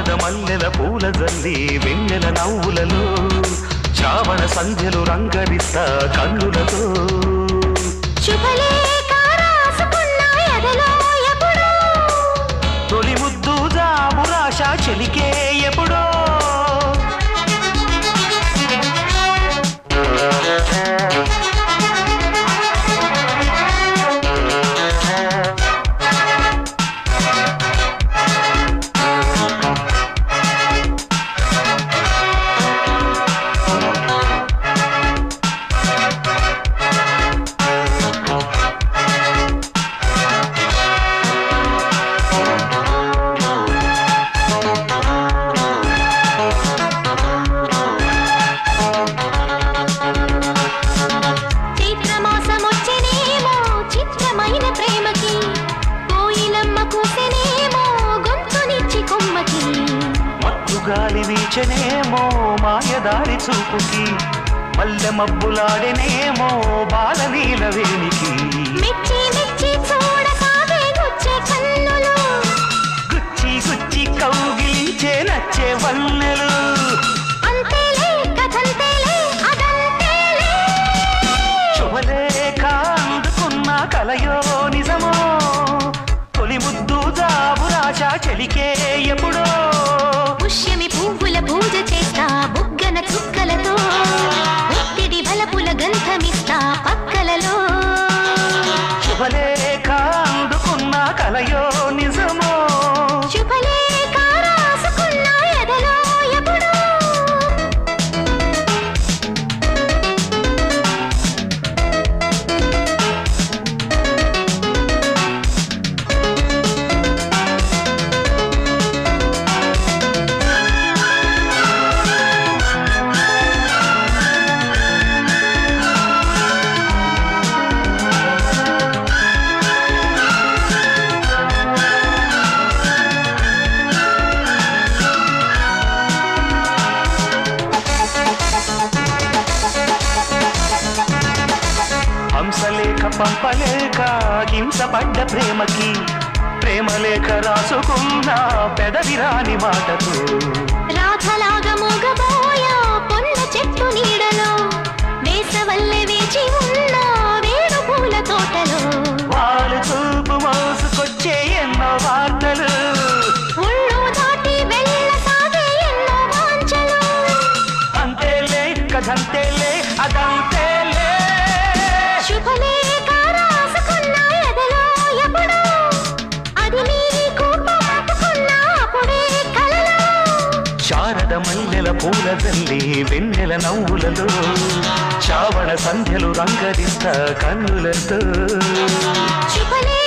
శారద మల్లెల పూల జల్లి వెన్నెల నవ్వులలో శ్రావణ సంధ్యలు రంగరిస్తా కన్నులతో తొలి ముద్దు జాబురాశ చెలికే ఎప్పుడో గాలి వీచనేమో మాయదారి చూపుకి మల్లె మబ్బులాడేనేమో బాలనీల వేణికి గుచ్చి గుచ్చి కౌగిలించే నచ్చే వన్నెలు శుభలేఖ అందుకున్న కలయో నిజమో తొలి ముద్దు జాబురాశ చెలికే ఎప్పుడో పుష్యమి పువ్వుల పూజ చేస్తా బుగ్గన చుక్కలతో ఒత్తిడి బలపుల గంధమిస్తా పక్కలలో శుభలేఖ అందుకున్న కలయో నిజమో శుభలేఖ రాసుకున్న ఎదలో ఎప్పుడో హంసలేఖ పంపలేక హింసపడ్డ ప్రేమకి ప్రేమలేఖ రాసుకున్న పెదవిరాని మాటకు రాధలాగా మూగబోయా పొన్న చెట్టు నీడలో వేసవల్లె వేచి ఉన్న వేడు పూల తోటలో వాళ్ళు చూపు మోసుకొచ్చే ఎన్నో వార్తలు ఒళ్ళు దాటి వెళ్ళసాగే ఎన్నో వాంఛలు అంతేలే కథంతేలే అదంతేలే శుభలేఖ రాసుకున్న ఎదలో ఎప్పుడో అది నీకు పంపుకున్న అప్పుడే కలలో శారద మల్లెల పూల జల్లి వెన్నెల నవ్వులలో శ్రావణ సంధ్యలు రంగరిస్తా కన్నులతో శుభలేఖ